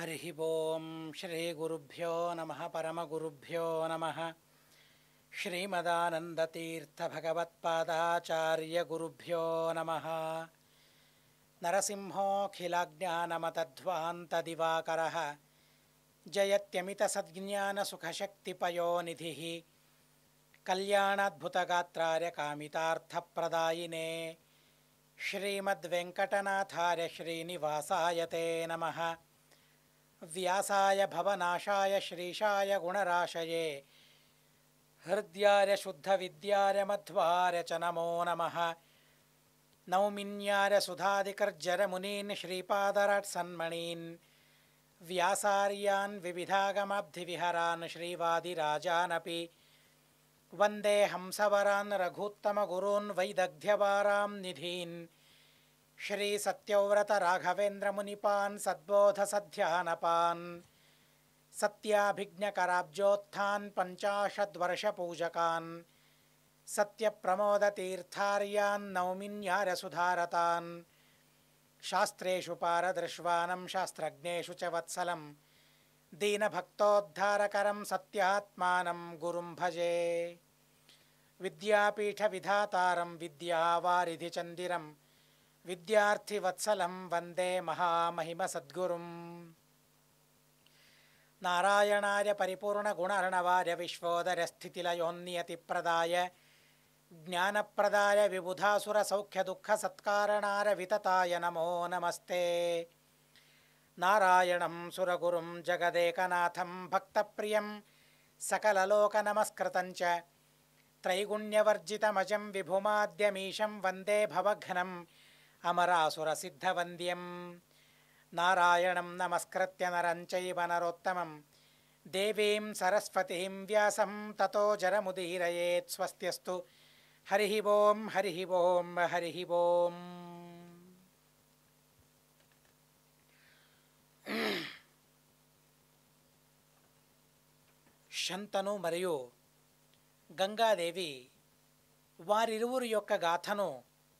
हरिः ओं श्रीगुरुभ्यो नमः परमगुरुभ्यो नमः श्रीमदानन्दतीर्थभगवत्पादाचार्यगुरुभ्यो नमः नरसिंहोऽखिलज्ञानमतध्वान्तदिवाकरः जयत्यमितसद्ज्ञानसुखशक्तिपयोनिधिः कल्याणाद्भुतगात्रार्य कामितार्थप्रदायिने श्रीमद्वेङ्कटनाथार्य श्रीनिवासाय ते नमः। व्यासाय भवनाशाय श्रीशाय गुणराशये हृद्याय शुद्धविद्याय मध्वाय च नमो नमः। नौमिन्याय सुधादिकर्जरमुनीन् श्रीपादराट्सन्मणीन् व्यासार्यान् विविधागमाब्धिविहरान् श्रीवादिराजानपि वन्दे हंसवरान् रघूत्तमगुरून् वैदग्ध्यवारां निधीन् श्रीसत्यव्रतराघवेन्द्रमुनिपान् सद्बोधसध्यानपान् सत्याभिज्ञकराब्जोत्थान् पञ्चाशद्वर्षपूजकान् सत्यप्रमोदतीर्थार्यान् नौमिन्यारसुधारतान् शास्त्रेषु पारदृश्वानं शास्त्रज्ञेषु च वत्सलं दीनभक्तोद्धारकरं सत्यात्मानं गुरुं भजे। विद्यापीठविधातारं विद्यावारिधिचन्दिरं विद्यार्थिवत्सलं वन्दे महामहिमसद्गुरुं। नारायणाय परिपूर्णगुणार्णवाय विश्वोदयस्थितिलयोन्नियतिप्रदाय ज्ञानप्रदाय विबुधासुरसौख्यदुःखसत्कारणाय वितताय नमो नमस्ते। नारायणं सुरगुरुं जगदेकनाथं भक्तप्रियं सकललोकनमस्कृतं च त्रैगुण्यवर्जितमजं विभुमाद्यमीशं वन्दे भवघ्नम् अमरासुरसिद्धवन्द्यं। नारायणं नमस्कृत्य नरं चैव नरोत्तमं देवीं सरस्वतीं व्यासं ततो जरमुदीरयेत्। स्वस्त्यस्तु हरिः ओं हरिः ओं हरिः ओं। శంతను మరియు గంగాదేవి వారిరువురి యొక్క గాథను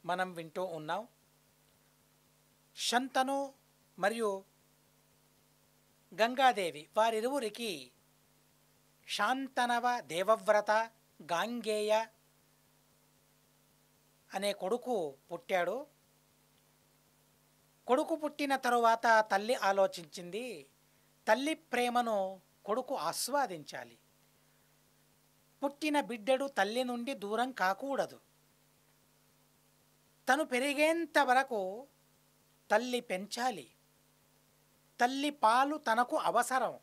మనం వింటూ ఉన్నాం. శంతను మరియు గంగాదేవి వారిరువురికి శాంతనవ, దేవవ్రత, గాంగేయ అనే కొడుకు పుట్టాడు. కొడుకు పుట్టిన తరువాత తల్లి ఆలోచించింది, తల్లి ప్రేమను కొడుకు ఆస్వాదించాలి. పుట్టిన బిడ్డడు తల్లి నుండి దూరం కాకూడదు. తను పెరిగేంత వరకు తల్లి పెంచాలి. తల్లి పాలు తనకు అవసరం,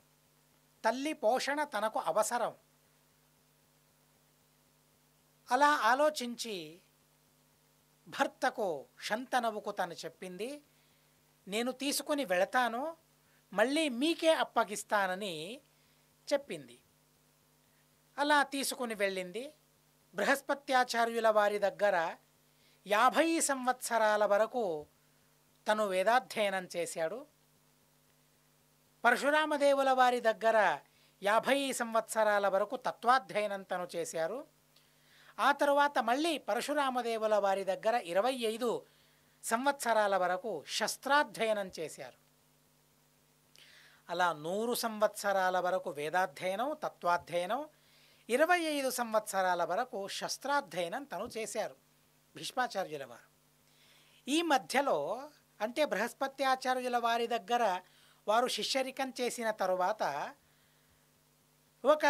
తల్లి పోషణ తనకు అవసరం. అలా ఆలోచించి భర్తకు, శంతనవుకు తను చెప్పింది, నేను తీసుకుని వెళతాను, మళ్ళీ మీకే అప్పగిస్తానని చెప్పింది. అలా తీసుకుని వెళ్ళింది. బృహస్పత్యాచార్యుల వారి దగ్గర 50 సంవత్సరాల వరకు తను వేదాధ్యయనం చేశాడు. పరశురామదేవుల వారి దగ్గర 50 సంవత్సరాల వరకు తత్వాధ్యయనం తను చేశారు. ఆ తరువాత మళ్ళీ పరశురామదేవుల వారి దగ్గర 25 సంవత్సరాల వరకు శస్త్రాధ్యయనం చేశారు. అలా 100 సంవత్సరాల వరకు వేదాధ్యయనం, తత్వాధ్యయనం, 25 సంవత్సరాల వరకు శస్త్రాధ్యయనం తను చేశారు భీష్మాచార్యుల వారు. ఈ మధ్యలో అంటే బృహస్పత్యాచార్యుల వారి దగ్గర వారు శిష్యరికం చేసిన తరువాత ఒక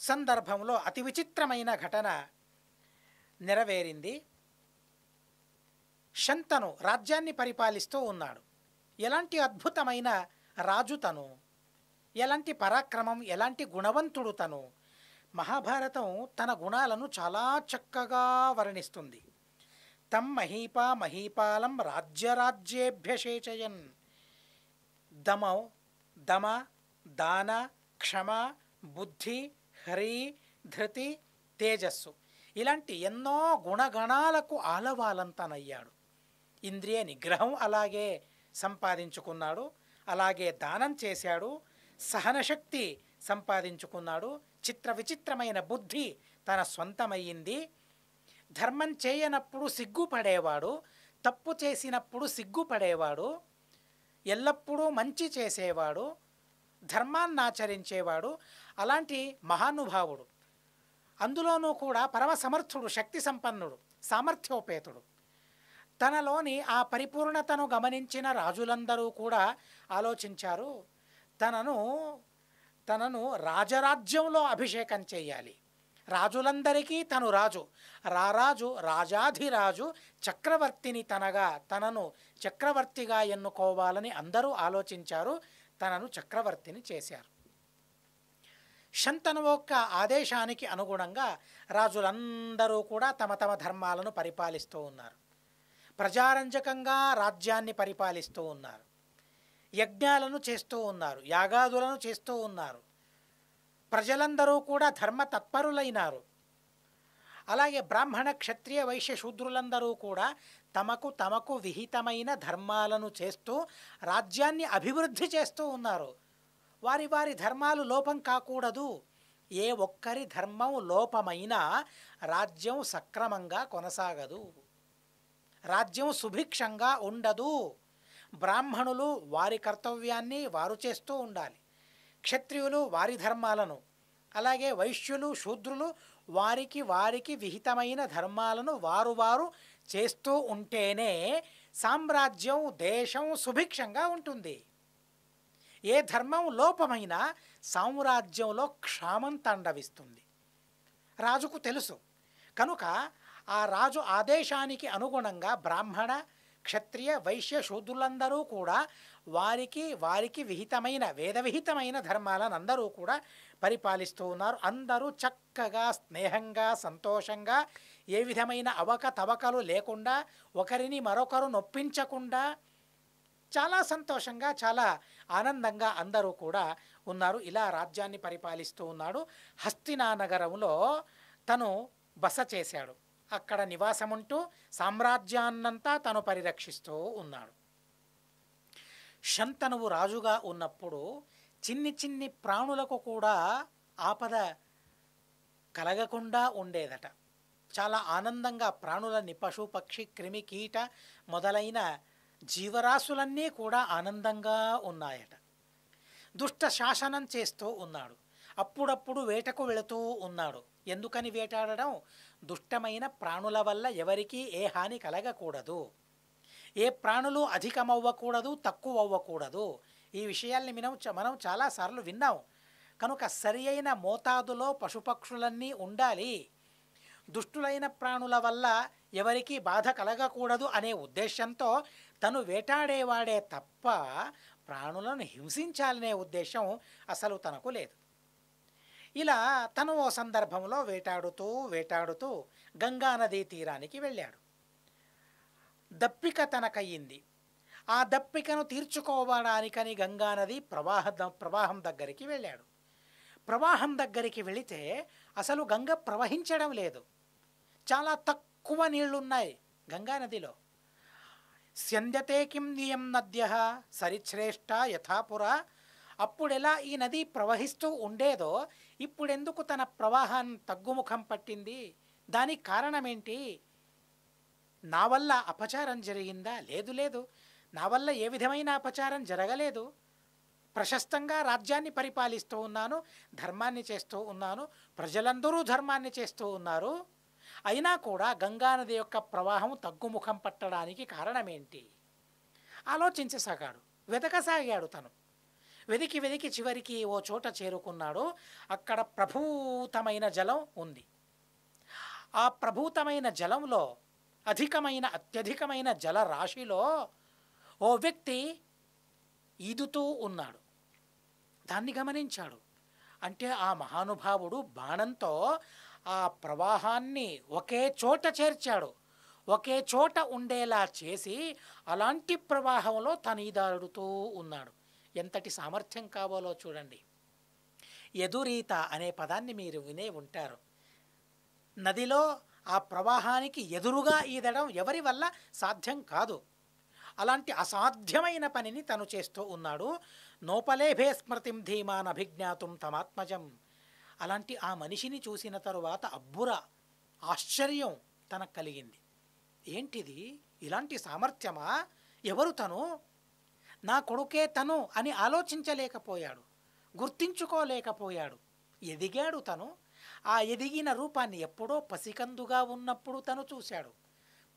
సందర్భంలో అతి విచిత్రమైన ఘటన నెరవేరింది. శంతను రాజ్యాన్ని పరిపాలిస్తూ ఉన్నాడు. ఎలాంటి అద్భుతమైన రాజు తను, ఎలాంటి పరాక్రమం, ఎలాంటి గుణవంతుడు తను. మహాభారతం తన గుణాలను చాలా చక్కగా వర్ణిస్తుంది. తం మహీపా మహీపాలం రాజ్యరాజ్యేభ్యషేచయన్. దమ దాన క్షమ బుద్ధి హ్రీ ధృతి తేజస్సు ఇలాంటి ఎన్నో గుణగణాలకు ఆలవాలంతనయ్యాడు. ఇంద్రియ నిగ్రహం అలాగే సంపాదించుకున్నాడు, అలాగే దానం చేశాడు, సహనశక్తి సంపాదించుకున్నాడు, చిత్ర విచిత్రమైన బుద్ధి తన సొంతమయ్యింది. ధర్మం చేయనప్పుడు సిగ్గుపడేవాడు, తప్పు చేసినప్పుడు సిగ్గుపడేవాడు, ఎల్లప్పుడూ మంచి చేసేవాడు, ధర్మాన్ని ఆచరించేవాడు. అలాంటి మహానుభావుడు, అందులోనూ కూడా పరమ సమర్థుడు, శక్తి సంపన్నుడు, సామర్థ్యోపేతుడు. తనలోని ఆ పరిపూర్ణతను గమనించిన రాజులందరూ కూడా ఆలోచించారు, తనను తనను రాజరాజ్యంలో అభిషేకం చేయాలి. రాజులందరికీ తను రాజు, రారాజు, రాజాధిరాజు, చక్రవర్తిని తనను చక్రవర్తిగా ఎన్నుకోవాలని అందరూ ఆలోచించారు. తనను చక్రవర్తిని చేశారు. శంతను యొక్క ఆదేశానికి అనుగుణంగా రాజులందరూ కూడా తమ తమ ధర్మాలను పరిపాలిస్తూ ఉన్నారు. ప్రజారంజకంగా రాజ్యాన్ని పరిపాలిస్తూ ఉన్నారు. యజ్ఞాలను చేస్తూ ఉన్నారు, యాగాదులను చేస్తూ ఉన్నారు. ప్రజలందరూ కూడా ధర్మ తత్పరులైనారు. అలాగే బ్రాహ్మణ, క్షత్రియ, వైశ్య, శూద్రులందరూ కూడా తమకు విహితమైన ధర్మాలను చేస్తూ రాజ్యాన్ని అభివృద్ధి చేస్తూ ఉన్నారు. వారి వారి ధర్మాలు లోపం కాకూడదు. ఏ ఒక్కరి ధర్మం లోపమైనా రాజ్యం సక్రమంగా కొనసాగదు, రాజ్యం సుభిక్షంగా ఉండదు. బ్రాహ్మణులు వారి కర్తవ్యాన్ని వారు చేస్తూ ఉండాలి, క్షత్రియులు వారి ధర్మాలను, అలాగే వైశ్యులు, శూద్రులు వారికి విహితమైన ధర్మాలను వారు చేస్తూ ఉంటేనే సామ్రాజ్యం, దేశం సుభిక్షంగా ఉంటుంది. ఏ ధర్మం లోపమైనా సామ్రాజ్యంలో క్షామం తాండవిస్తుంది. రాజుకు తెలుసు కనుక ఆ రాజు ఆదేశానికి అనుగుణంగా బ్రాహ్మణ, క్షత్రియ, వైశ్య, శూద్రులందరూ కూడా వారికి విహితమైన, వేదవిహితమైన ధర్మాలను అందరూ కూడా పరిపాలిస్తూ ఉన్నారు. అందరూ చక్కగా, స్నేహంగా, సంతోషంగా, ఏ విధమైన అవకతవకలు లేకుండా, ఒకరిని మరొకరు నొప్పించకుండా చాలా సంతోషంగా, చాలా ఆనందంగా అందరూ కూడా ఉన్నారు. ఇలా రాజ్యాన్ని పరిపాలిస్తూ ఉన్నాడు. హస్తినా నగరంలో తను బస చేశాడు. అక్కడ నివాసముంటూ సామ్రాజ్యాన్నంతా తను పరిరక్షిస్తూ ఉన్నాడు. శంతనువు రాజుగా ఉన్నప్పుడు చిన్ని ప్రాణులకు కూడా ఆపద కలగకుండా ఉండేదట. చాలా ఆనందంగా ప్రాణులన్నీ, పశు, పక్షి, క్రిమి, కీట మొదలైన జీవరాశులన్నీ కూడా ఆనందంగా ఉన్నాయట. దుష్ట శాసనం చేస్తూ ఉన్నాడు. అప్పుడప్పుడు వేటకు వెళుతూ ఉన్నాడు. ఎందుకని వేటాడడం? దుష్టమైన ప్రాణుల వల్ల ఎవరికీ ఏ హాని కలగకూడదు, ఏ ప్రాణులు అధికమవ్వకూడదు, తక్కువ అవ్వకూడదు. ఈ విషయాల్ని మనం చాలాసార్లు విన్నాం. కనుక సరి అయిన మోతాదులో పశుపక్షులన్నీ ఉండాలి. దుష్టులైన ప్రాణుల వల్ల ఎవరికీ బాధ కలగకూడదు అనే ఉద్దేశంతో తను వేటాడేవాడే తప్ప ప్రాణులను హింసించాలనే ఉద్దేశం అసలు తనకు లేదు. ఇలా తను ఓ సందర్భంలో వేటాడుతూ గంగానదీ తీరానికి వెళ్ళాడు. దప్పిక తనకయ్యింది. ఆ దప్పికను తీర్చుకోవడానికని గంగానది ప్రవాహం దగ్గరికి వెళ్ళాడు. ప్రవాహం దగ్గరికి వెళితే అసలు గంగ ప్రవహించడం లేదు. చాలా తక్కువ నీళ్లున్నాయి గంగానదిలో. స్యంద్యతే కిం నియం నద్యః సరిశ్రేష్ట యథాపుర. అప్పుడెలా ఈ నది ప్రవహిస్తూ ఉండేదో ఇప్పుడెందుకు తన ప్రవాహాన్ని తగ్గుముఖం పట్టింది? దానికి కారణమేంటి? నా వల్ల అపచారం జరిగిందా? లేదు, నా వల్ల ఏ విధమైన అపచారం జరగలేదు. ప్రశస్తంగా రాజ్యాన్ని పరిపాలిస్తూ ఉన్నాను, ధర్మాన్ని చేస్తూ ఉన్నాను, ప్రజలందరూ ధర్మాన్ని చేస్తూ ఉన్నారు. అయినా కూడా గంగానది యొక్క ప్రవాహం తగ్గుముఖం పట్టడానికి కారణమేంటి? ఆలోచించసాగాడు, వెతకసాగాడు. తను వెతికి చివరికి ఓ చోట చేరుకున్నాడు. అక్కడ ప్రభూతమైన జలం ఉంది. ఆ ప్రభూతమైన జలంలో అత్యధికమైన జల రాశిలో ఓ వ్యక్తి ఈదుతూ ఉన్నాడు. దాన్ని గమనించాడు. అంటే ఆ మహానుభావుడు బాణంతో ఆ ప్రవాహాన్ని ఒకే చోట చేర్చాడు. ఒకే చోట ఉండేలా చేసి అలాంటి ప్రవాహంలో తను ఈదాడుతూ ఉన్నాడు. ఎంతటి సామర్థ్యం కావాలో చూడండి. ఎదురీత అనే పదాన్ని మీరు వినే ఉంటారు. నదిలో ఆ ప్రవాహానికి ఎదురుగా ఈదడం ఎవరి వల్ల సాధ్యం కాదు. అలాంటి అసాధ్యమైన పనిని తను చేస్తూ ఉన్నాడు. నోపలేభే స్మృతిం ధీమాన్ అభిజ్ఞాతుం తమాత్మజం. అలాంటి ఆ మనిషిని చూసిన తరువాత ఆశ్చర్యం తనకు కలిగింది. ఏంటిది? ఇలాంటి సామర్థ్యమా? ఎవరు తను? నా కొడుకే తను అని ఆలోచించలేకపోయాడు. గుర్తించుకోలేకపోయాడు. ఎదిగాడు తను. ఆ ఎదిగిన రూపాన్ని ఎప్పుడో పసికందుగా ఉన్నప్పుడు తను చూశాడు.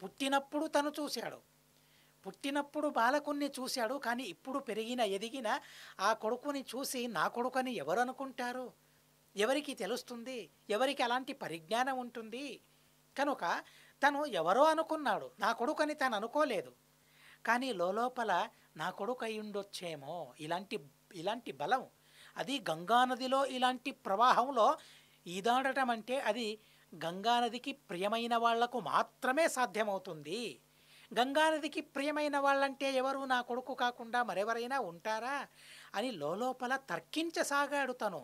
పుట్టినప్పుడు తను చూశాడు. పుట్టినప్పుడు బాలకుణ్ణి చూశాడు. కానీ ఇప్పుడు పెరిగిన ఎదిగిన ఆ కొడుకుని చూసి నా కొడుకని ఎవరు అనుకుంటారు? ఎవరికి తెలుస్తుంది? ఎవరికి అలాంటి పరిజ్ఞానం ఉంటుంది? కనుక తను ఎవరో అనుకున్నాడు, నా కొడుకని తను అనుకోలేదు. కానీ లోపల నా కొడుకు అయి ఉండొచ్చేమో, ఇలాంటి ఇలాంటి బలం. అది గంగానదిలో ఇలాంటి ప్రవాహంలో ఈదాడటం అంటే అది గంగానదికి ప్రియమైన వాళ్లకు మాత్రమే సాధ్యమవుతుంది. గంగానదికి ప్రియమైన వాళ్ళంటే ఎవరు? నా కొడుకు కాకుండా మరెవరైనా ఉంటారా అని లోపల తర్కించసాగాడు తను.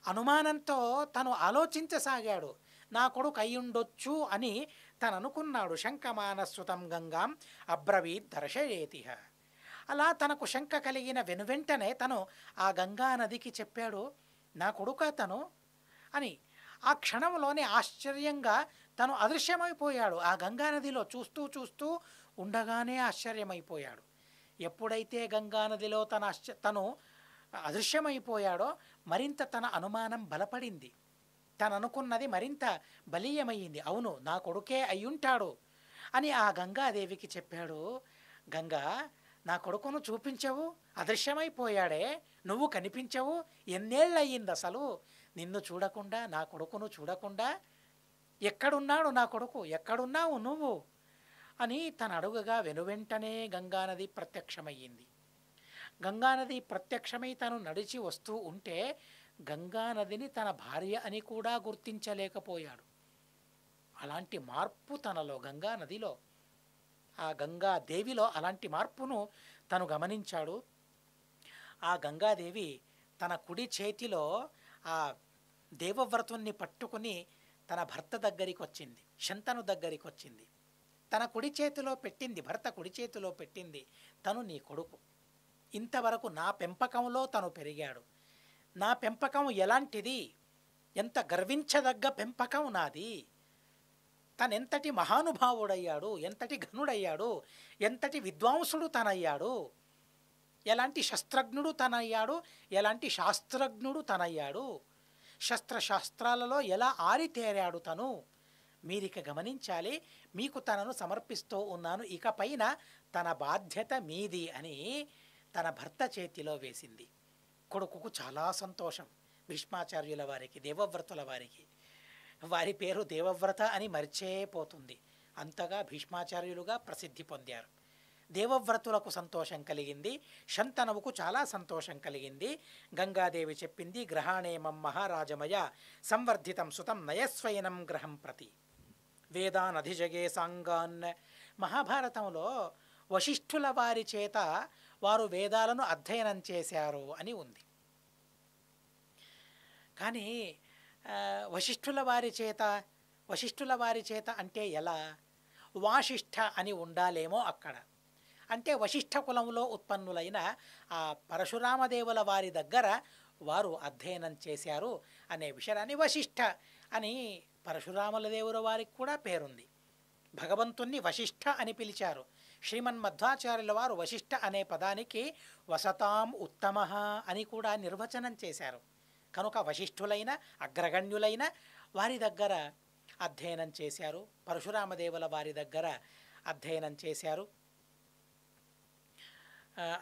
అనుమానంతో తను ఆలోచించసాగాడు. నా కొడుకు అయ్యుండొచ్చు అని తను అనుకున్నాడు. శంకమానస్సుతం గంగాం అబ్రవీత్ దర్శయేతిహ. అలా తనకు శంక కలిగిన వెనువెంటనే తను ఆ గంగా నదికి చెప్పాడు, నా కొడుక తను అని. ఆ క్షణంలోనే ఆశ్చర్యంగా తను అదృశ్యమైపోయాడు. ఆ గంగానదిలో చూస్తూ చూస్తూ ఉండగానే ఆశ్చర్యమైపోయాడు. ఎప్పుడైతే గంగానదిలో తను అదృశ్యమైపోయాడో మరింత తన అనుమానం బలపడింది. తను అనుకున్నది మరింత బలీయమయ్యింది. అవును, నా కొడుకే అయ్యుంటాడు అని ఆ గంగాదేవికి చెప్పాడు. గంగా, నా కొడుకును చూపించవు, అదృశ్యమైపోయాడే, నువ్వు కనిపించవు, ఎన్నేళ్ళయ్యింది అసలు నిన్ను చూడకుండా, నా కొడుకును చూడకుండా? ఎక్కడున్నాడు నా కొడుకు, ఎక్కడున్నావు నువ్వు అని తను అడుగగా వెనువెంటనే గంగానది ప్రత్యక్షమయ్యింది. గంగానది ప్రత్యక్షమై తను నడిచి వస్తూ ఉంటే గంగానదిని తన భార్య అని కూడా గుర్తించలేకపోయాడు. అలాంటి మార్పు తనలో, గంగానదిలో, ఆ గంగాదేవిలో అలాంటి మార్పును తను గమనించాడు. ఆ గంగాదేవి తన కుడి చేతిలో ఆ దేవవ్రతుణ్ణి పట్టుకుని తన భర్త దగ్గరికి వచ్చింది, శంతను దగ్గరికి వచ్చింది. తన కుడి చేతిలో పెట్టింది, భర్త కుడి చేతిలో పెట్టింది. తను నీ కొడుకు, ఇంతవరకు నా పెంపకంలో తను పెరిగాడు. నా పెంపకం ఎలాంటిది, ఎంత గర్వించదగ్గ పెంపకం నాది. తనెంతటి మహానుభావుడయ్యాడు, ఎంతటి ఘనుడయ్యాడు, ఎంతటి విద్వాంసుడు తనయ్యాడు, ఎలాంటి శస్త్రజ్ఞుడు తనయ్యాడు, ఎలాంటి శాస్త్రజ్ఞుడు తనయ్యాడు, శస్త్రశాస్త్రాలలో ఎలా ఆరితేరాడు తను. మీరిక గమనించాలి, మీకు తనను సమర్పిస్తూ ఉన్నాను, ఇకపైన తన బాధ్యత మీది అని తన భర్త చేతిలో వేసింది. కొడుకుకు చాలా సంతోషం. భీష్మాచార్యుల వారికి, దేవవ్రతుల వారికి, వారి పేరు దేవవ్రత అని మర్చేపోతుంది, అంతగా భీష్మాచార్యులుగా ప్రసిద్ధి పొందారు. దేవవ్రతులకు సంతోషం కలిగింది, శంతనువుకు చాలా సంతోషం కలిగింది. గంగాదేవి చెప్పింది, గ్రహాణేమం మహారాజమయ సంవర్ధితం సుతం నయస్వయనం గ్రహం ప్రతి వేదానధిజగే సాంగాన్. మహాభారతంలో వశిష్ఠుల వారి చేత వారు వేదాలను అధ్యయనం చేశారు అని ఉంది. కానీ వశిష్ఠుల వారి చేత అంటే ఎలా? వాసిష్ఠ అని ఉండాలేమో అక్కడ. అంటే వశిష్ఠ కులంలో ఉత్పన్నులైన ఆ పరశురామదేవుల వారి దగ్గర వారు అధ్యయనం చేశారు అనే విషయాన్ని వశిష్ఠ అని పరశురాముల దేవుల వారికి కూడా పేరుంది. భగవంతుణ్ణి వశిష్ఠ అని పిలిచారు. శ్రీమన్మధ్వాచార్యుల వారు వశిష్ఠ అనే పదానికి వసతాం ఉత్తమ అని కూడా నిర్వచనం చేశారు. కనుక వశిష్ఠులైన అగ్రగణ్యులైన వారి దగ్గర అధ్యయనం చేశారు, పరశురామదేవుల వారి దగ్గర అధ్యయనం చేశారు.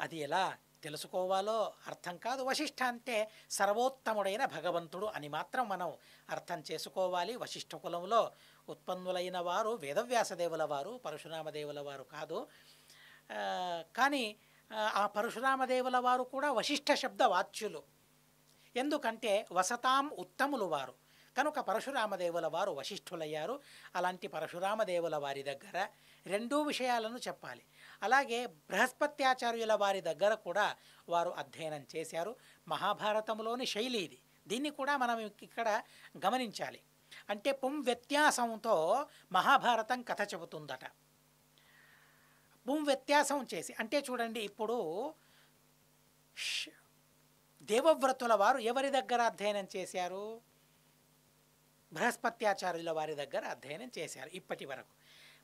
అది ఎలా తెలుసుకోవాలో అర్థం కాదు. వశిష్ఠ అంటే సర్వోత్తముడైన భగవంతుడు అని మాత్రం మనం అర్థం చేసుకోవాలి. వశిష్ఠ కులంలో ఉత్పన్నులైన వారు వేదవ్యాసదేవుల వారు, పరశురామదేవుల వారు కాదు. కానీ ఆ పరశురామదేవుల వారు కూడా వశిష్ఠ శబ్ద వాచ్యులు. ఎందుకంటే వసతాం ఉత్తములు వారు, కనుక పరశురామదేవుల వారు వశిష్ఠులయ్యారు. అలాంటి పరశురామదేవుల వారి దగ్గర రెండూ విషయాలను చెప్పాలి. అలాగే బృహస్పత్యాచార్యుల వారి దగ్గర కూడా వారు అధ్యయనం చేశారు. మహాభారతంలోని శైలి ఇది, దీన్ని కూడా మనం ఇక్కడ గమనించాలి. అంటే పుం వ్యత్యాసంతో మహాభారతం కథ చెబుతుందట. పుం వ్యత్యాసం చేసి అంటే చూడండి, ఇప్పుడు దేవవ్రతుల వారు ఎవరి దగ్గర అధ్యయనం చేశారు? బృహస్పత్యాచార్యుల వారి దగ్గర అధ్యయనం చేశారు. ఇప్పటి వరకు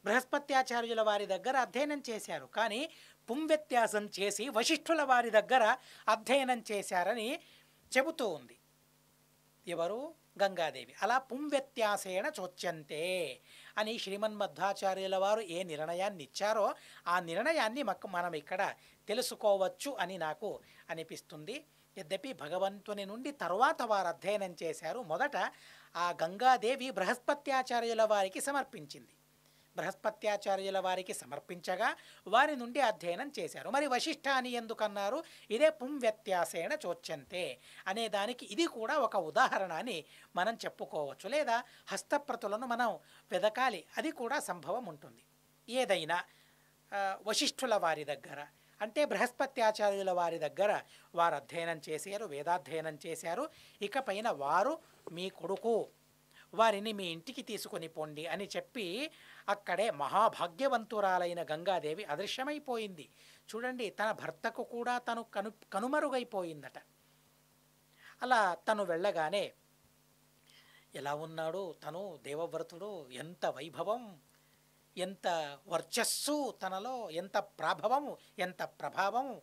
బృహస్పత్యాచార్యుల వారి దగ్గర అధ్యయనం చేశారు. కానీ పుం వ్యత్యాసం చేసి వశిష్ఠుల వారి దగ్గర అధ్యయనం చేశారని చెబుతూ ఉంది. ఎవరు? గంగాదేవి. అలా పుంవ్యత్యాసేన చోచ్యంతే అని శ్రీమన్మధ్వాచార్యుల వారు ఏ నిర్ణయాన్ని ఇచ్చారో ఆ నిర్ణయాన్ని మనం ఇక్కడ తెలుసుకోవచ్చు అని నాకు అనిపిస్తుంది. యద్యపి భగవంతుని నుండి తరువాత వారు అధ్యయనం చేశారు. మొదట ఆ గంగాదేవి బృహస్పత్యాచార్యుల వారికి సమర్పించింది. బృహస్పత్యాచార్యుల వారికి సమర్పించగా వారి నుండి అధ్యయనం చేశారు. మరి వశిష్ఠ అని ఎందుకన్నారు? ఇదే పుంవ్యత్యాసేన చోచ్యంతే అనే దానికి ఇది కూడా ఒక ఉదాహరణ అని మనం చెప్పుకోవచ్చు. లేదా హస్తప్రతులను మనం వెదకాలి, అది కూడా సంభవం ఉంటుంది. ఏదైనా వశిష్ఠుల వారి దగ్గర అంటే బృహస్పత్యాచార్యుల వారి దగ్గర వారు అధ్యయనం చేశారు, వేదాధ్యయనం చేశారు. ఇకపైన వారు మీ కొడుకు, వారిని మీ ఇంటికి తీసుకొని పోండి అని చెప్పి అక్కడే మహాభాగ్యవంతురాలైన గంగాదేవి అదృశ్యమైపోయింది. చూడండి, తన భర్తకు కూడా తను కనుమరుగైపోయిందట. అలా తను వెళ్ళగానే ఎలా ఉన్నాడు తను? దేవవ్రతుడు, ఎంత వైభవం, ఎంత వర్చస్సు తనలో, ఎంత ప్రాభవము, ఎంత ప్రభావము.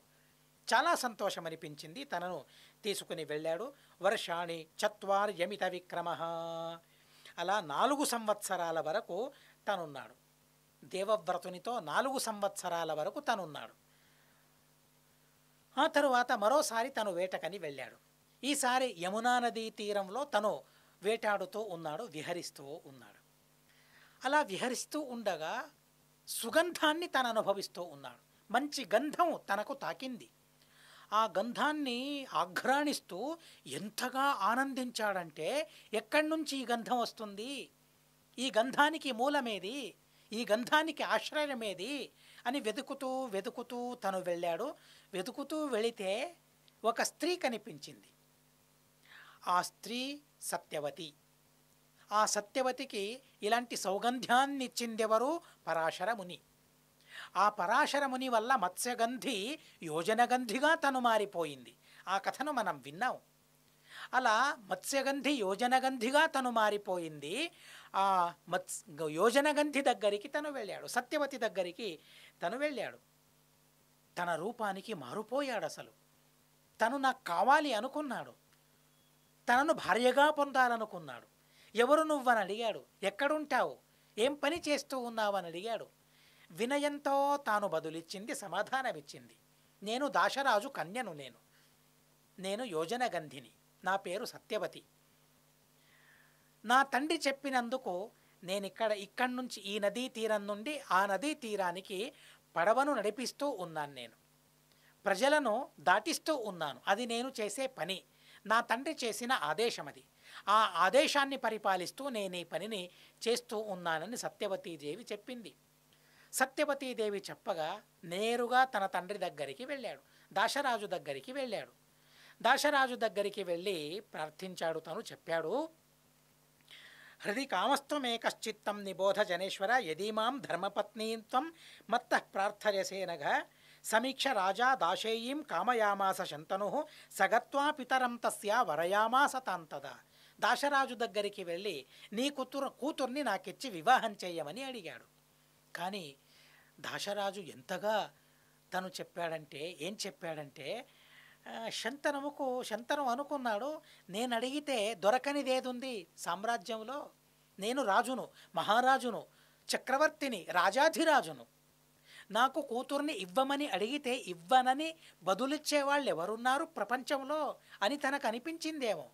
చాలా సంతోషం అనిపించింది. తనను తీసుకుని వెళ్ళాడు. వర్షాణి చత్వార్యమిత విక్రమ. అలా 4 సంవత్సరాల వరకు తనున్నాడు. దేవవ్రతునితో 4 సంవత్సరాల వరకు తనున్నాడు. ఆ తరువాత మరోసారి తను వేటకని వెళ్ళాడు. ఈసారి యమునా నదీ తీరంలో తను వేటాడుతూ ఉన్నాడు, విహరిస్తూ ఉన్నాడు. అలా విహరిస్తూ ఉండగా సుగంధాన్ని తను అనుభవిస్తూ ఉన్నాడు. మంచి గంధం తనకు తాకింది. ఆ గంధాన్ని ఆఘ్రాణిస్తూ ఎంతగా ఆనందించాడంటే, ఎక్కడి నుంచి ఈ గంధం వస్తుంది, ఈ గంధానికి మూలమేది, ఈ గంధానికి ఆశ్రయమేది అని వెతుకుతూ వెతుకుతూ తను వెళ్ళాడు. వెతుకుతూ వెళితే ఒక స్త్రీ కనిపించింది. ఆ స్త్రీ సత్యవతి. ఆ సత్యవతికి ఇలాంటి సౌగంధ్యాన్ని ఇచ్చిందెవరు? పరాశర ముని. ఆ పరాశర ముని వల్ల మత్స్యగంధి యోజనగంధిగా తను మారిపోయింది. ఆ కథను మనం విన్నాం. అలా మత్స్యగంధి యోజనగంధిగా తను మారిపోయింది. ఆ యోజనగంధి దగ్గరికి తను వెళ్ళాడు, సత్యవతి దగ్గరికి తను వెళ్ళాడు. తన రూపానికి మారిపోయాడు. అసలు తను నాకు కావాలి అనుకున్నాడు, తనను భార్యగా పొందాలనుకున్నాడు. ఎవరు నువ్వని అడిగాడు. ఎక్కడుంటావు, ఏం పని చేస్తూ ఉన్నావని అడిగాడు. వినయంతో తాను బదులిచ్చింది, సమాధానమిచ్చింది. నేను దాశరాజు కన్యను, నేను యోజనగంధిని, నా పేరు సత్యవతి. నా తండ్రి చెప్పినందుకు నేను ఇక్కడి నుంచి ఈ నదీ తీరం నుండి ఆ నదీ తీరానికి పడవను నడిపిస్తూ ఉన్నాను. నేను ప్రజలను దాటిస్తూ ఉన్నాను. అది నేను చేసే పని, నా తండ్రి చేసిన ఆదేశం అది. ఆ ఆదేశాన్ని పరిపాలిస్తూ నేను ఈ పనిని చేస్తూ ఉన్నానని సత్యవతీదేవి చెప్పింది. సత్యవతీదేవి చెప్పగా నేరుగా తన తండ్రి దగ్గరికి వెళ్ళాడు, దాశరాజు దగ్గరికి వెళ్ళాడు. దాశరాజు దగ్గరికి వెళ్ళి ప్రార్థించాడు. తను చెప్పాడు, హృది కామస్త్వమేకశ్చిత్తం నిబోధ జనేశ్వర యదీమాం ధర్మపత్నీత్వం మత్తః ప్రార్థయసేనఘ సమీక్ష రాజా దాశేయీం కామయామాస శంతను సగత్వా పితరం తస్య వరయామాస తాంతదా. దాశరాజు దగ్గరికి వెళ్ళి నీ కూతుర్ని నాకిచ్చి వివాహం చేయమని అడిగాడు. కానీ దాశరాజు ఎంతగా తను చెప్పాడంటే, ఏం చెప్పాడంటే, శంతనం అనుకున్నాడు, నేను అడిగితే దొరకనిదేదుంది సామ్రాజ్యంలో, నేను రాజును, మహారాజును, చక్రవర్తిని, రాజాధిరాజును, నాకు కూతుర్ని ఇవ్వమని అడిగితే ఇవ్వనని బదులిచ్చేవాళ్ళు ఎవరున్నారు ప్రపంచంలో అని తనకు అనిపించిందేమో.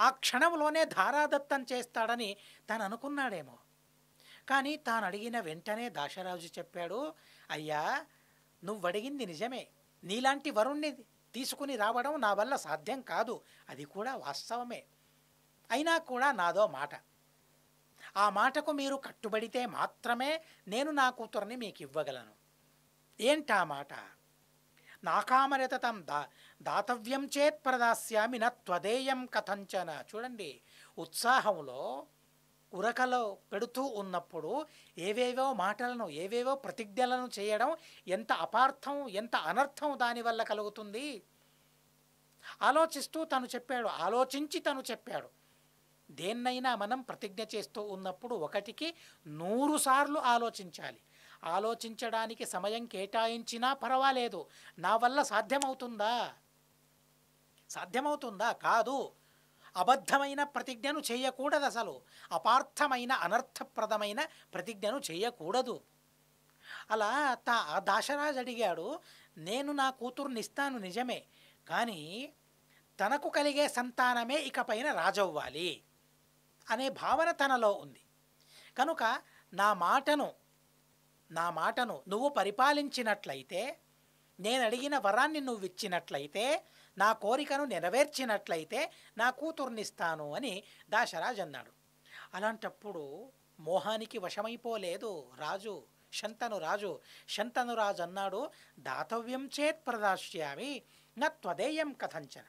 ఆ క్షణంలోనే ధారాదత్తం చేస్తాడని తను అనుకున్నాడేమో. కానీ తాను అడిగిన వెంటనే దాశరాజు చెప్పాడు, అయ్యా నువ్వు అడిగింది నిజమే, నీలాంటి వరుణ్ణి తీసుకుని రావడం నా వల్ల సాధ్యం కాదు, అది కూడా వాస్తవమే. అయినా కూడా నాదో మాట, ఆ మాటకు మీరు కట్టుబడితే మాత్రమే నేను నా కూతుర్ని మీకు ఇవ్వగలను. ఏంటా మాట? నాకామరతం దాతవ్యం చేత్ ప్రదాస్యామి నత్వదేయం కథంచన. చూడండి, ఉత్సాహంలో ఉరకలో పెడుతూ ఉన్నప్పుడు ఏవేవో మాటలను, ఏవేవో ప్రతిజ్ఞలను చేయడం ఎంత అపార్థం, ఎంత అనర్థం దానివల్ల కలుగుతుంది. ఆలోచిస్తూ తను చెప్పాడు, ఆలోచించి తను చెప్పాడు. దేన్నైనా మనం ప్రతిజ్ఞ చేస్తూ ఉన్నప్పుడు 1కి 100 సార్లు ఆలోచించాలి. ఆలోచించడానికి సమయం కేటాయించినా పర్వాలేదు, నా వల్ల సాధ్యమవుతుందా, సాధ్యమవుతుందా? కాదు. అబద్ధమైన ప్రతిజ్ఞను చేయకూడదు, అసలు అపార్థమైన అనర్థప్రదమైన ప్రతిజ్ఞను చేయకూడదు. అలా దాశరాజు అడిగాడు, నేను నా కూతుర్ని ఇస్తాను నిజమే, కానీ తనకు కలిగే సంతానమే ఇకపైన రాజవ్వాలి అనే భావన తనలో ఉంది. కనుక నా మాటను నా మాటను నువ్వు పరిపాలించినట్లయితే, నేను అడిగిన వరాన్ని నువ్వు ఇచ్చినట్లయితే, నా కోరికను నెరవేర్చినట్లయితే నా కూతుర్నిస్తాను అని దాశరాజు అన్నాడు. అలాంటప్పుడు మోహానికి వశమైపోలేదు రాజు, శంతను రాజు అన్నాడు, దాతవ్యం చేత్ ప్రదాస్యామి న త్వదేయం కథంచన.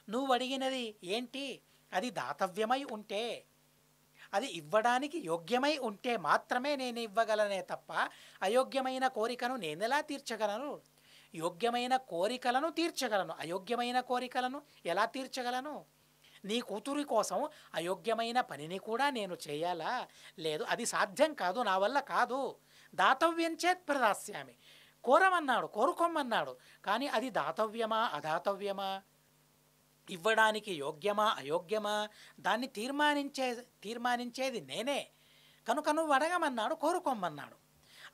నువ్వు అడిగినది ఏంటి? అది దాతవ్యమై ఉంటే, అది ఇవ్వడానికి యోగ్యమై ఉంటే మాత్రమే నేను ఇవ్వగలనే తప్ప అయోగ్యమైన కోరికను నేనెలా తీర్చగలను? యోగ్యమైన కోరికలను తీర్చగలను, అయోగ్యమైన కోరికలను ఎలా తీర్చగలను? నీ కూతురి కోసం అయోగ్యమైన పనిని కూడా నేను చేయాలా? లేదు, అది సాధ్యం కాదు, నా వల్ల కాదు. దాతవ్యం చేత్ ప్రదాస్యామి, కోరుకోమన్నాడు, కానీ అది దాతవ్యమా అదాతవ్యమా, ఇవ్వడానికి యోగ్యమా అయోగ్యమా, దాన్ని తీర్మానించేది నేనే. కనుక నువ్వు అడగమన్నాడు, కోరుకోమన్నాడు.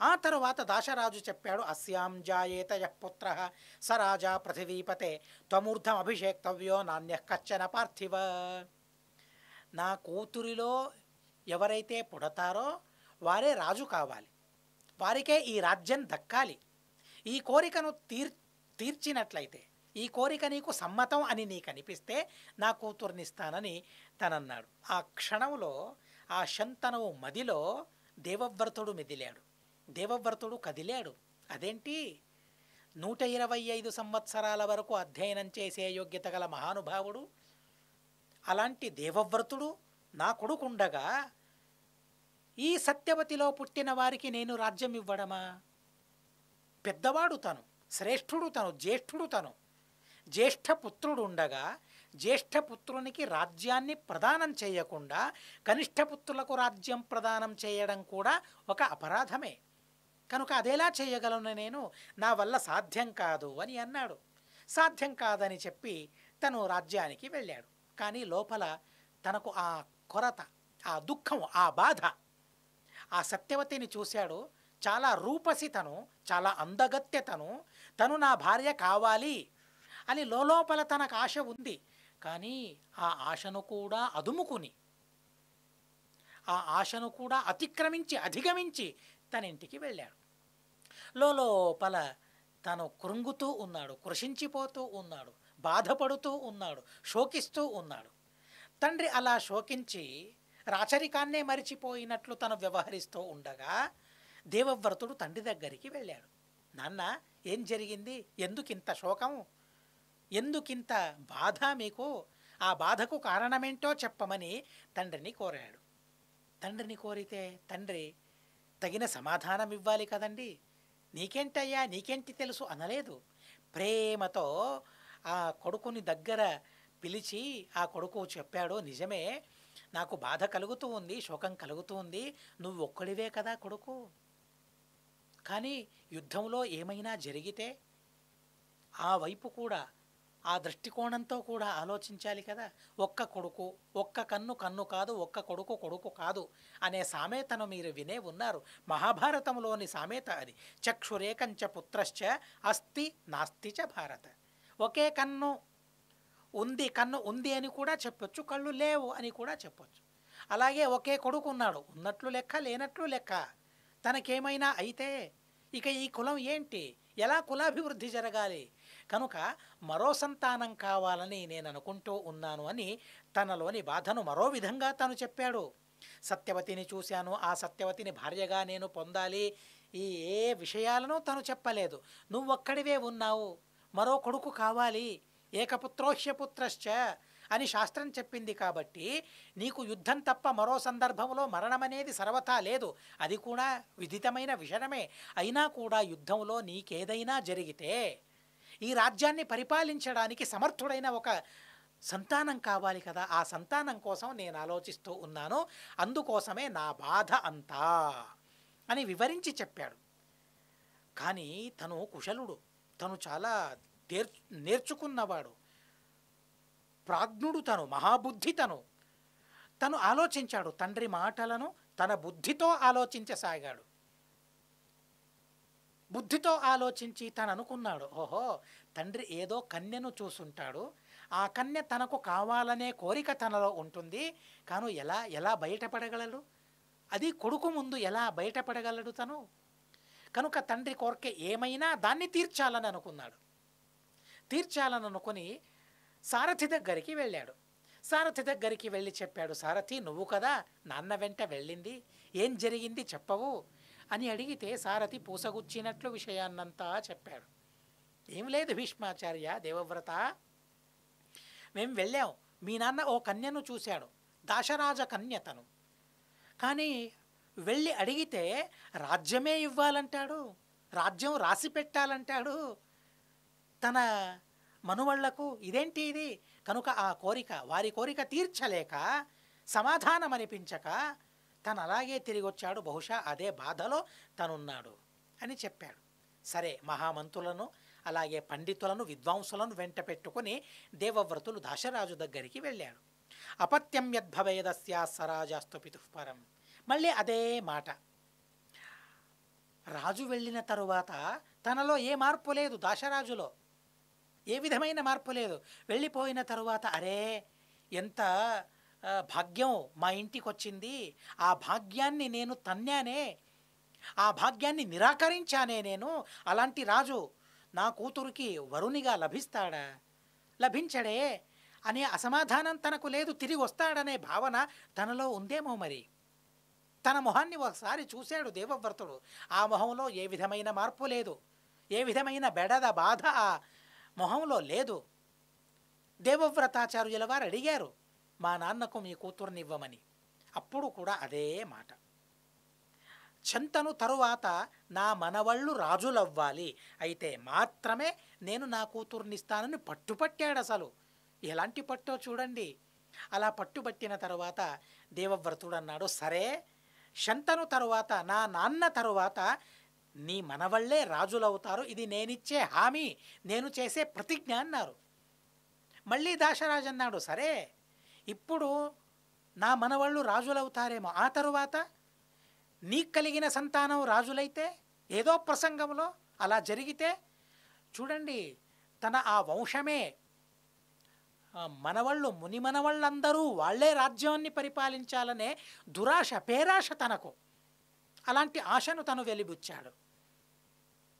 ఆ తరువాత దాశరాజు చెప్పాడు, అస్యాం జాయేత యః పుత్రః స రాజా పృథివీపతే త్వమూర్ధం అభిషేక్తవ్యో నాణ్యః కచ్చన పార్థివ. నా కూతురిలో ఎవరైతే పుడతారో వారే రాజు కావాలి, వారికే ఈ రాజ్యం దక్కాలి. ఈ కోరికను తీర్చినట్లయితే, ఈ కోరిక నీకు సమ్మతం అని నీకు అనిపిస్తే నా కూతుర్నిస్తానని తనన్నాడు. ఆ క్షణంలో ఆ శంతనువు మదిలో దేవవ్రతుడు మెదిలాడు, దేవవ్రతుడు కదిలాడు. అదేంటి, 125 సంవత్సరాల వరకు అధ్యయనం చేసే యోగ్యత గల మహానుభావుడు, అలాంటి దేవవ్రతుడు నా కొడుకుండగా ఈ సత్యవతిలో పుట్టిన వారికి నేను రాజ్యం ఇవ్వడమా? పెద్దవాడు తను, శ్రేష్ఠుడు తను, జ్యేష్ఠుడు తను, జ్యేష్ఠపుత్రుడు ఉండగా జ్యేష్ఠపుత్రునికి రాజ్యాన్ని ప్రదానం చేయకుండా కనిష్ఠపుత్రులకు రాజ్యం ప్రదానం చేయడం కూడా ఒక అపరాధమే. కనుక అదేలా చేయగలను నేను? నా వల్ల సాధ్యం కాదు అని అన్నాడు. సాధ్యం కాదని చెప్పి తను రాజ్యానికి వెళ్ళాడు. కానీ లోపల తనకు ఆ కొరత, ఆ దుఃఖం, ఆ బాధ. ఆ సత్యవతిని చూశాడు, చాలా రూపసి తను, చాలా అందగత్తె తను నా భార్య కావాలి అని లోపల తనకు ఆశ ఉంది. కానీ ఆ ఆశను కూడా అదుముకుని, ఆ ఆశను కూడా అధిగమించి తన ఇంటికి వెళ్ళాడు. లోపల తను కృంగుతూ ఉన్నాడు, కృషించిపోతూ ఉన్నాడు, బాధపడుతూ ఉన్నాడు, శోకిస్తూ ఉన్నాడు. తండ్రి అలా శోకించి రాచరికాన్నే మరిచిపోయినట్లు తను వ్యవహరిస్తూ ఉండగా దేవవ్రతుడు తండ్రి దగ్గరికి వెళ్ళాడు. నాన్న, ఏం జరిగింది? ఎందుకింత శోకం, ఎందుకింత బాధ మీకు? ఆ బాధకు కారణమేంటో చెప్పమని తండ్రిని కోరాడు. తండ్రిని కోరితే తండ్రి తగిన సమాధానం ఇవ్వాలి కదండి. నీకేంటయ్యా, నీకేంటి తెలుసు అనలేదు. ప్రేమతో ఆ కొడుకుని దగ్గర పిలిచి ఆ కొడుకు చెప్పాడు, నిజమే, నాకు బాధ కలుగుతూ ఉంది, శోకం కలుగుతూ ఉంది. నువ్వు ఒక్కడివే కదా కొడుకు, కానీ యుద్ధంలో ఏమైనా జరిగితే ఆ వైపు కూడా, ఆ దృష్టికోణంతో కూడా ఆలోచించాలి కదా. ఒక్క కొడుకు, ఒక్క కన్ను కాదు, ఒక్క కొడుకు కాదు అనే సామెతను మీరు వినే ఉన్నారు. మహాభారతంలోని సామెత అది. చక్షురేకంచ పుత్రశ్చ అస్తి నాస్తి చ భారత. ఒకే కన్ను ఉంది అని కూడా చెప్పొచ్చు, కళ్ళు లేవు అని కూడా చెప్పొచ్చు. అలాగే ఒకే కొడుకు ఉన్నాడు, ఉన్నట్లు లెక్క, లేనట్లు లెక్క. తనకేమైనా అయితే ఇక ఈ కులం ఏంటి, ఎలా కులాభివృద్ధి జరగాలి? కనుక మరో సంతానం కావాలని నేను అనుకుంటూ ఉన్నాను అని తనలోని బాధను మరో విధంగా తను చెప్పాడు. సత్యవతిని చూశాను, ఆ సత్యవతిని భార్యగా నేను పొందాలి, ఈ ఏ విషయాలను తను చెప్పలేదు. నువ్వొక్కడివే ఉన్నావు, మరో కొడుకు కావాలి, ఏకపుత్రోహ్యపుత్రశ్చ అని శాస్త్రం చెప్పింది కాబట్టి నీకు యుద్ధం తప్ప మరో సందర్భంలో మరణం అనేది సర్వతా లేదు, అది కూడా విదితమైన విషయమే. అయినా కూడా యుద్ధంలో నీకేదైనా జరిగితే ఈ రాజ్యాన్ని పరిపాలించడానికి సమర్థుడైన ఒక సంతానం కావాలి కదా, ఆ సంతానం కోసం నేను ఆలోచిస్తూ ఉన్నాను, అందుకోసమే నా బాధ అంతా అని వివరించి చెప్పాడు. కానీ తను కుశలుడు, తను చాలా నేర్చుకున్నవాడు. ప్రాజ్ఞుడు తను, మహాబుద్ధి తను ఆలోచించాడు. తండ్రి మాటలను తన బుద్ధితో ఆలోచించసాగాడు. బుద్ధితో ఆలోచించి తను అనుకున్నాడు, ఓహో, తండ్రి ఏదో కన్యను చూసుంటాడు, ఆ కన్య తనకు కావాలనే కోరిక తనలో ఉంటుంది, కాను ఎలా బయటపడగలడు? అది కొడుకు ముందు ఎలా బయటపడగలడు తను? కనుక తండ్రి కోరిక ఏమైనా దాన్ని తీర్చాలని అనుకున్నాడు. తీర్చాలని అనుకుని సారథి దగ్గరికి వెళ్ళాడు. సారథి దగ్గరికి వెళ్ళి చెప్పాడు, సారథి, నువ్వు కదా నాన్న వెంట వెళ్ళింది, ఏం జరిగింది చెప్పవు అని అడిగితే సారథి పూసగుచ్చినట్లు విషయాన్నంతా చెప్పాడు. ఏం లేదు భీష్మాచార్య, దేవవ్రత, మేము వెళ్ళాం, మీ నాన్న ఓ కన్యను చూశాడు, దాశరాజ కన్య తను. కానీ వెళ్ళి అడిగితే రాజ్యమే ఇవ్వాలంటాడు, రాజ్యం రాసి పెట్టాలంటాడు తన మనువళ్లకు. ఇదేంటి ఇది? కనుక ఆ కోరిక, వారి కోరిక తీర్చలేక, సమాధానం అనిపించక తను అలాగే తిరిగి వచ్చాడు. బహుశా అదే బాధలో తనున్నాడు అని చెప్పాడు. సరే, మహామంతులను అలాగే పండితులను విద్వాంసులను వెంట పెట్టుకుని దేవవ్రతులు దాశరాజు దగ్గరికి వెళ్ళాడు. అపత్యం యద్భవేదస్యా సరాజాస్తు పితుఃపరం. మళ్ళీ అదే మాట. రాజు వెళ్ళిన తరువాత తనలో ఏ మార్పు లేదు, దాశరాజులో ఏ విధమైన మార్పు లేదు. వెళ్ళిపోయిన తరువాత అరే ఎంత భాగ్యం మా ఇంటికి వచ్చింది, ఆ భాగ్యాన్ని నేను తన్నానే, ఆ భాగ్యాన్ని నిరాకరించానే నేను, అలాంటి రాజు నా కూతురికి వరునిగా లభిస్తాడా? లభించడే అనే అసమాధానం తనకు లేదు. తిరిగి వస్తాడనే భావన తనలో ఉందేమో మరి. తన మొహాన్ని ఒకసారి చూశాడు దేవవ్రతుడు. ఆ మొహంలో ఏ విధమైన మార్పు లేదు, ఏ విధమైన బెడద బాధ ఆ మొహంలో లేదు. దేవవ్రతాచార్యుల వారు అడిగారు, మా నాన్నకు మీ కూతుర్నివ్వమని. అప్పుడు కూడా అదే మాట. శంతను తరువాత నా మనవళ్ళు రాజులవ్వాలి, అయితే మాత్రమే నేను నా కూతుర్నిస్తానని పట్టుపట్టాడు. అసలు ఎలాంటి పట్టో చూడండి. అలా పట్టుబట్టిన తరువాత దేవవ్రతుడు అన్నాడు, సరే, శంతను తరువాత నా నాన్న తరువాత నీ మనవళ్ళే రాజులవుతారు, ఇది నేనిచ్చే హామీ, నేను చేసే ప్రతిజ్ఞ అన్నారు. మళ్ళీ దాశరాజు అన్నాడు, సరే, ఇప్పుడు నా మనవళ్ళు రాజులవుతారేమో, ఆ తరువాత నీకు కలిగిన సంతానం రాజులైతే, ఏదో ప్రసంగంలో అలా జరిగితే, చూడండి తన ఆ వంశమే, మనవళ్ళు ముని మనవళ్ళందరూ వాళ్లే రాజ్యాన్ని పరిపాలించాలనే దురాశ, పేరాశ తనకు. అలాంటి ఆశను తను వెలిబుచ్చాడు.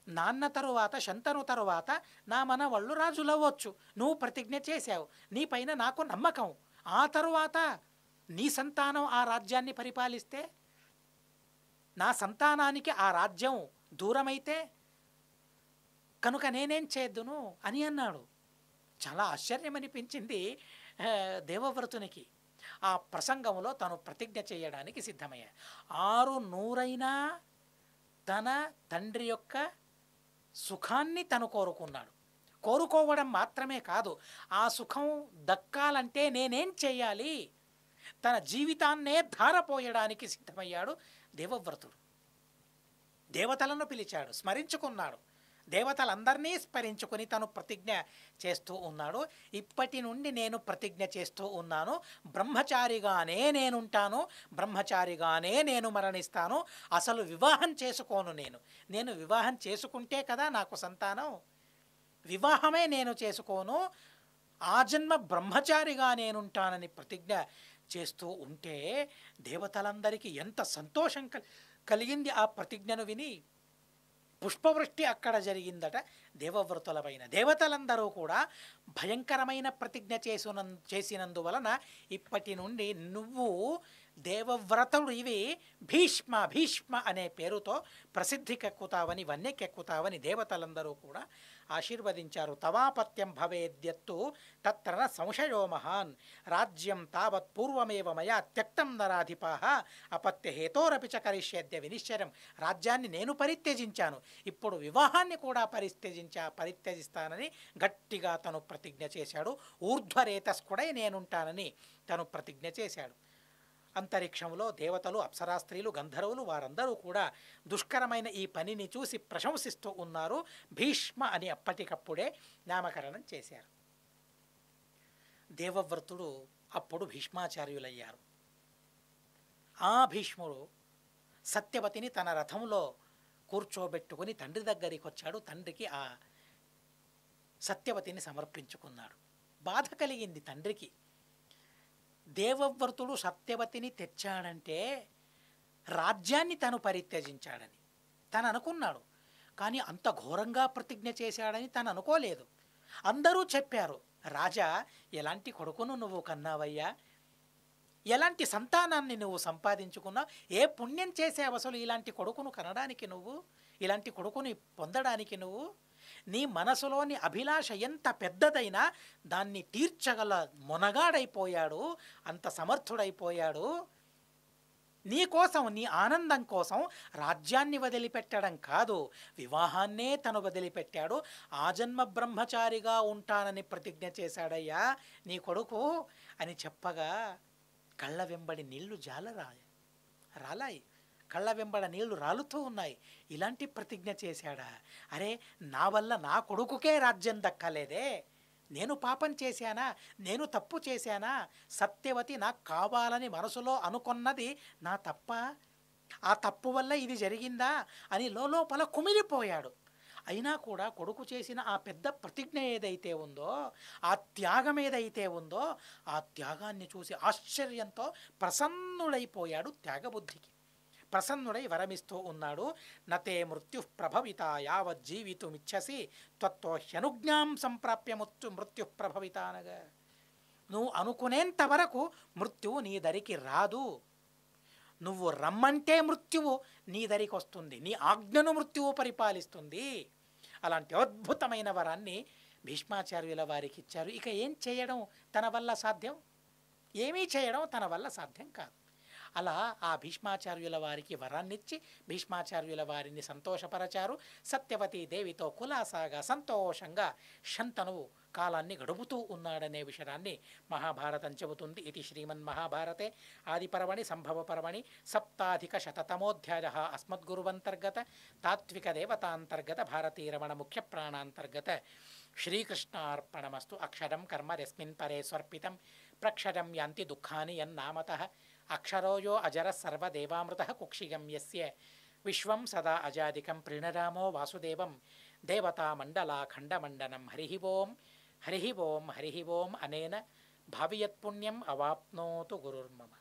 నాన్న తరువాత, శంతను తరువాత నా మనవళ్ళు రాజులవ్వచ్చు, నువ్వు ప్రతిజ్ఞ చేశావు, నీ పైన నాకు నమ్మకం. ఆ తరువాత నీ సంతానం ఆ రాజ్యాన్ని పరిపాలిస్తే, నా సంతానానికి ఆ రాజ్యం దూరమైతే కనుక నేనేం చేద్దును అని అన్నాడు. చాలా ఆశ్చర్యమనిపించింది దేవవ్రతునికి. ఆ ప్రసంగంలో తను ప్రతిజ్ఞ చేయడానికి సిద్ధమయ్యాడు. 600 తన తండ్రి యొక్క సుఖాన్ని తను కోరుకున్నాడు. కోరుకోవడం మాత్రమే కాదు, ఆ సుఖం దక్కాలంటే నేనేం చేయాలి, తన జీవితాన్నే ధారపోయడానికి సిద్ధమయ్యాడు దేవవ్రతుడు. దేవతలను పిలిచాడు, స్మరించుకున్నాడు. దేవతలందరినీ స్మరించుకొని తను ప్రతిజ్ఞ చేస్తూ ఉన్నాడు. ఇప్పటి నుండి నేను ప్రతిజ్ఞ చేస్తూ ఉన్నాను, బ్రహ్మచారిగానే నేనుంటాను, బ్రహ్మచారిగానే నేను మరణిస్తాను, అసలు వివాహం చేసుకోను. నేను వివాహం చేసుకుంటే కదా నాకు సంతానం, వివాహమే నేను చేసుకోను, ఆజన్మ బ్రహ్మచారిగా నేనుంటానని ప్రతిజ్ఞ చేస్తూ ఉంటే దేవతలందరికీ ఎంత సంతోషం కలిగింది ఆ ప్రతిజ్ఞను విని. పుష్పవృష్టి అక్కడ జరిగిందట దేవవ్రతులపైన. దేవతలందరూ కూడా భయంకరమైన ప్రతిజ్ఞ చేసినందువలన ఇప్పటి నుండి నువ్వు దేవవ్రతుడు ఇవి భీష్మ అనే పేరుతో ప్రసిద్ధికెక్కుతావని, వన్నెకెక్కుతావని దేవతలందరూ కూడా ఆశీర్వదించారు. తవాపత్యం భవేద్యత్తు తత్ర సంశయో మహాన్, రాజ్యం తావత్ పూర్వమేవ మయా త్యక్తం నరాధిపాః అపత్య హేతోరపి చ కరిష్యేద్య వినిశ్చరం. రాజ్యాన్ని నేను పరిత్యజించాను, ఇప్పుడు వివాహాన్ని కూడా పరిత్యజిస్తానని గట్టిగా తను ప్రతిజ్ఞ చేశాడు. ఊర్ధ్వరేతస్కుడై నేనుంటానని తను ప్రతిజ్ఞ చేశాడు. అంతరిక్షంలో దేవతలు, అప్సరాస్త్రీలు, గంధర్వులు వారందరూ కూడా దుష్కరమైన ఈ పనిని చూసి ప్రశంసిస్తూ ఉన్నారు. భీష్మ అని అప్పటికప్పుడే నామకరణం చేశారు. దేవవ్రతుడు అప్పుడు భీష్మాచార్యులయ్యారు. ఆ భీష్ముడు సత్యవతిని తన రథంలో కూర్చోబెట్టుకుని తండ్రి దగ్గరికి వచ్చాడు. తండ్రికి ఆ సత్యవతిని సమర్పించుకున్నాడు. బాధ కలిగింది తండ్రికి. దేవవ్రతుడు సత్యవతిని తెచ్చాడంటే రాజ్యాన్ని తను పరిత్యజించాడని తను అనుకున్నాడు. కానీ అంత ఘోరంగా ప్రతిజ్ఞ చేశాడని తను అనుకోలేదు. అందరూ చెప్పారు, రాజా ఎలాంటి కొడుకును నువ్వు కన్నావయ్యా, ఎలాంటి సంతానాన్ని నువ్వు సంపాదించుకున్నావు, ఏ పుణ్యం చేసావు అసలు ఇలాంటి కొడుకును కనడానికి, నువ్వు ఇలాంటి కొడుకుని పొందడానికి నువ్వు, నీ మనసులోని అభిలాష ఎంత పెద్దదైనా దాన్ని తీర్చగల మొనగాడైపోయాడు, అంత సమర్థుడైపోయాడు. నీ కోసం, నీ ఆనందం కోసం రాజ్యాన్ని వదిలిపెట్టడం కాదు, వివాహాన్నే తను వదిలిపెట్టాడు. ఆజన్మ బ్రహ్మచారిగా ఉంటానని ప్రతిజ్ఞ చేశాడయ్యా నీ కొడుకు అని చెప్పగా కళ్ళ వెంబడి నీళ్లు రాలాయి, కళ్ళ వెంబడ నీళ్లు రాలుతూ ఉన్నాయి. ఇలాంటి ప్రతిజ్ఞ చేశాడా? అరే, నా వల్ల నా కొడుకుకే రాజ్యం దక్కలేదే, నేను పాపం చేశానా, నేను తప్పు చేశానా, సత్యవతి నాకు కావాలని మనసులో అనుకున్నది నా తప్ప, ఆ తప్పు వల్ల ఇది జరిగిందా అని లోపల కుమిలిపోయాడు. అయినా కూడా కొడుకు చేసిన ఆ పెద్ద ప్రతిజ్ఞ ఏదైతే ఉందో, ఆ త్యాగం ఏదైతే ఉందో, ఆ త్యాగాన్ని చూసి ఆశ్చర్యంతో ప్రసన్నుడైపోయాడు. త్యాగబుద్ధికి ప్రసన్నుడై వరమిస్తూ ఉన్నాడు. నతే మృత్యు ప్రభవిత యావజ్జీవితుమిచ్చసి త్వత్తో హ్యనుజ్ఞాం సంప్రాప్య మృత్యు ప్రభవిత అనగా, నువ్వు అనుకునేంత వరకు మృత్యువు నీ దరికి రాదు. నువ్వు రమ్మంటే మృత్యువు నీ దరికి వస్తుంది, నీ ఆజ్ఞను మృత్యువు పరిపాలిస్తుంది. అలాంటి అద్భుతమైన వరాన్ని భీష్మాచార్యుల వారికి ఇచ్చారు. ఇక ఏం చేయడం తన వల్ల సాధ్యం? ఏమీ చేయడం తన వల్ల సాధ్యం కాదు. అలా ఆ భీష్మాచార్యుల వారికి వరాన్నిచ్చి భీష్మాచార్యుల వారిని సంతోషపరచారు. సత్యవతీ దేవితో కులాసాగా సంతోషంగా శంతనువు కాలాన్ని గడుపుతూ ఉన్నాడనే విషయాన్ని మహాభారతం చెబుతుంది. ఇది శ్రీమన్మహాభారతే ఆదిపర్వణి సంభవపర్వణి సప్తాధికశతతమోధ్యాయ అస్మద్గురువంతర్గత తాత్విక దేవతాంతర్గత భారతీరమణ ముఖ్య ప్రాణాంతర్గత శ్రీకృష్ణార్పణమస్తు. అక్షరం కర్మ రస్మిన్ పరే స్వర్పితం ప్రక్షరం యాంతి దుఃఖాని యన్నామతః అక్షరోయో అజర సర్వదేవామృత కుక్షిగం యస్య విశ్వం సదా అజాదికం ప్రణరామో వాసుదేవం దేవతామండలాఖండమండనం. హరి ఓం హరి ఓం హరి ఓం అనేన భావియత్పుణ్యం అవాప్నోతు గురుర్మమ.